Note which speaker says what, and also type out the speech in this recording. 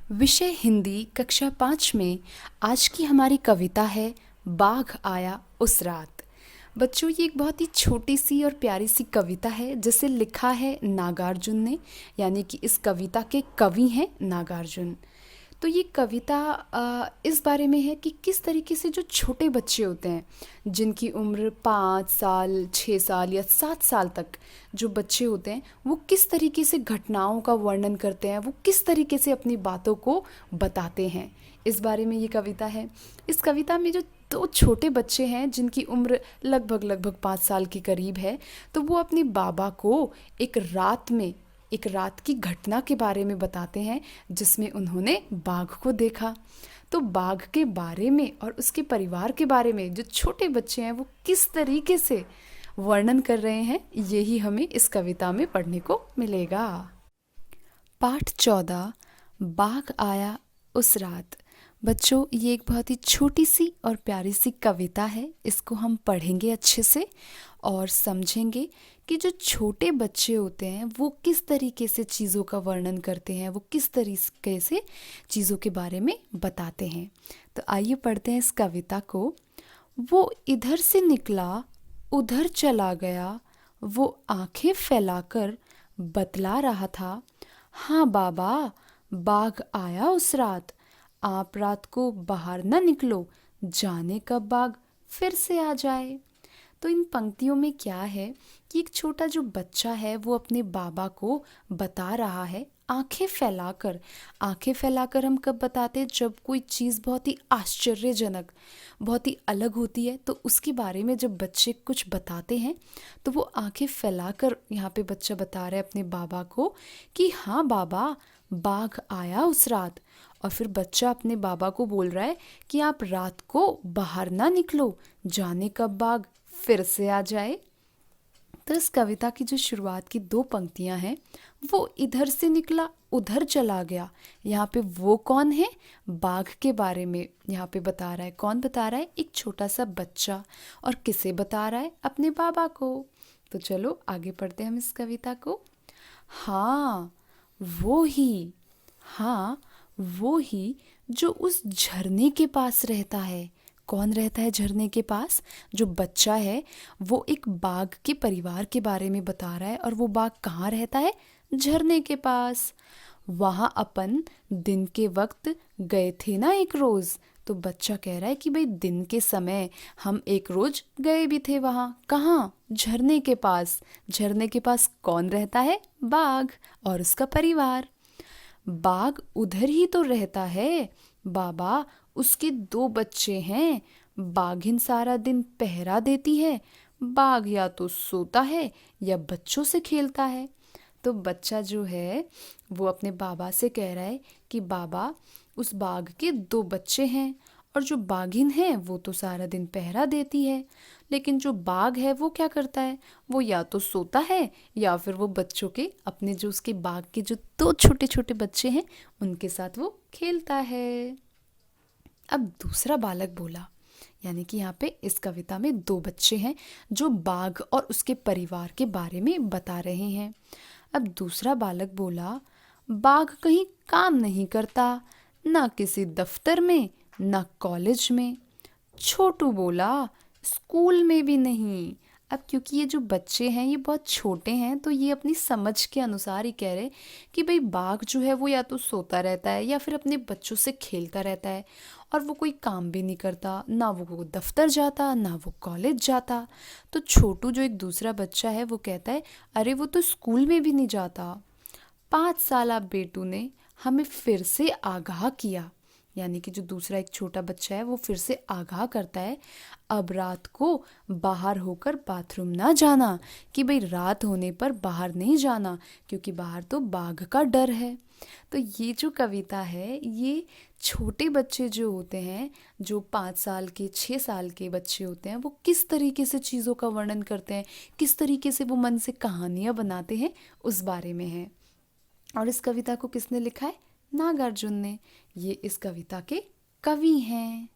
Speaker 1: विषय हिंदी कक्षा 5 में आज की हमारी कविता है बाघ आया उस रात। बच्चों, ये एक बहुत ही छोटी सी और प्यारी सी कविता है जिसे लिखा है नागार्जुन ने, यानी कि इस कविता के कवि हैं नागार्जुन। तो ये कविता इस बारे में है कि किस तरीके से जो छोटे बच्चे होते हैं जिनकी उम्र 5 साल 6 साल या 7 साल तक जो बच्चे होते हैं, वो किस तरीके से घटनाओं का वर्णन करते हैं, वो किस तरीके से अपनी बातों को बताते हैं, इस बारे में ये कविता है। इस कविता में जो दो छोटे बच्चे हैं जिनकी उम्र लगभग 5 साल के करीब है, तो वो अपने बाबा को एक रात की घटना के बारे में बताते हैं जिसमें उन्होंने बाघ को देखा। तो बाघ के बारे में और उसके परिवार के बारे में जो छोटे बच्चे हैं वो किस तरीके से वर्णन कर रहे हैं, यही हमें इस कविता में पढ़ने को मिलेगा। पाठ 14, बाघ आया उस रात। बच्चों, ये एक बहुत ही छोटी सी और प्यारी सी कविता है। इसको हम पढ़ेंगे अच्छे से और समझेंगे कि जो छोटे बच्चे होते हैं वो किस तरीके से चीज़ों का वर्णन करते हैं, वो किस तरीके से चीज़ों के बारे में बताते हैं। तो आइए पढ़ते हैं इस कविता को। वो इधर से निकला, उधर चला गया, वो आंखें फैलाकर बतला रहा था, हाँ बाबा, बाघ आया उस रात। आप रात को बाहर न निकलो, जाने कब बाघ फिर से आ जाए। तो इन पंक्तियों में क्या है कि एक छोटा जो बच्चा है वो अपने बाबा को बता रहा है आंखें फैलाकर। आंखें फैलाकर हम कब बताते हैं? जब कोई चीज़ बहुत ही आश्चर्यजनक, बहुत ही अलग होती है, तो उसके बारे में जब बच्चे कुछ बताते हैं तो वो आंखें फैलाकर यहाँ पे बच्चा बता रहा है अपने बाबा को कि हाँ बाबा, बाघ आया उस रात। और फिर बच्चा अपने बाबा को बोल रहा है कि आप रात को बाहर ना निकलो, जाने कब बाघ फिर से आ जाए। तो इस कविता की जो शुरुआत की दो पंक्तियां हैं, वो इधर से निकला उधर चला गया, यहाँ पे वो कौन है? बाघ के बारे में यहाँ पे बता रहा है। कौन बता रहा है? एक छोटा सा बच्चा। और किसे बता रहा है? अपने बाबा को। तो चलो आगे पढ़ते हैं हम इस कविता को। हाँ वो ही, हाँ वो ही जो उस झरने के पास रहता है। कौन रहता है झरने के पास? जो बच्चा है वो एक बाघ के परिवार के बारे में बता रहा है। और वो बाघ कहाँ रहता है? झरने के पास। वहाँ अपन दिन के वक्त गए थे ना एक रोज़। तो बच्चा कह रहा है कि भाई दिन के समय हम एक रोज गए भी थे वहाँ। कहाँ? झरने के पास। झरने के पास कौन रहता है? बाघ और उसका परिवार। बाघ उधर ही तो रहता है बाबा, उसके 2 बच्चे हैं। बाघिन सारा दिन पहरा देती है, बाघ या तो सोता है या बच्चों से खेलता है। तो बच्चा जो है वो अपने बाबा से कह रहा है कि बाबा, उस बाघ के 2 बच्चे हैं और जो बाघिन है वो तो सारा दिन पहरा देती है, लेकिन जो बाघ है वो क्या करता है? वो या तो सोता है या फिर वो बच्चों के, अपने जो उसके बाघ के जो 2 छोटे छोटे बच्चे हैं उनके साथ वो खेलता है। अब दूसरा बालक बोला, यानी कि यहाँ पे इस कविता में 2 बच्चे हैं जो बाघ और उसके परिवार के बारे में बता रहे हैं। अब दूसरा बालक बोला, बाघ कहीं काम नहीं करता, ना किसी दफ्तर में ना कॉलेज में। छोटू बोला, स्कूल में भी नहीं। अब क्योंकि ये जो बच्चे हैं ये बहुत छोटे हैं, तो ये अपनी समझ के अनुसार ही कह रहे कि भाई बाघ जो है वो या तो सोता रहता है या फिर अपने बच्चों से खेलता रहता है, और वो कोई काम भी नहीं करता, ना वो दफ्तर जाता ना वो कॉलेज जाता। तो छोटू जो एक दूसरा बच्चा है वो कहता है, अरे वो तो स्कूल में भी नहीं जाता। 5 साल बेटू ने हमें फिर से आगाह किया, यानी कि जो दूसरा एक छोटा बच्चा है वो फिर से आगाह करता है, अब रात को बाहर होकर बाथरूम ना जाना, कि भाई रात होने पर बाहर नहीं जाना क्योंकि बाहर तो बाघ का डर है। तो ये जो कविता है ये छोटे बच्चे जो होते हैं, जो 5 साल के 6 साल के बच्चे होते हैं, वो किस तरीके से चीज़ों का वर्णन करते हैं, किस तरीके से वो मन से कहानियाँ बनाते हैं, उस बारे में है। और इस कविता को किसने लिखा है? नागार्जुन ने। ये इस कविता के कवि हैं।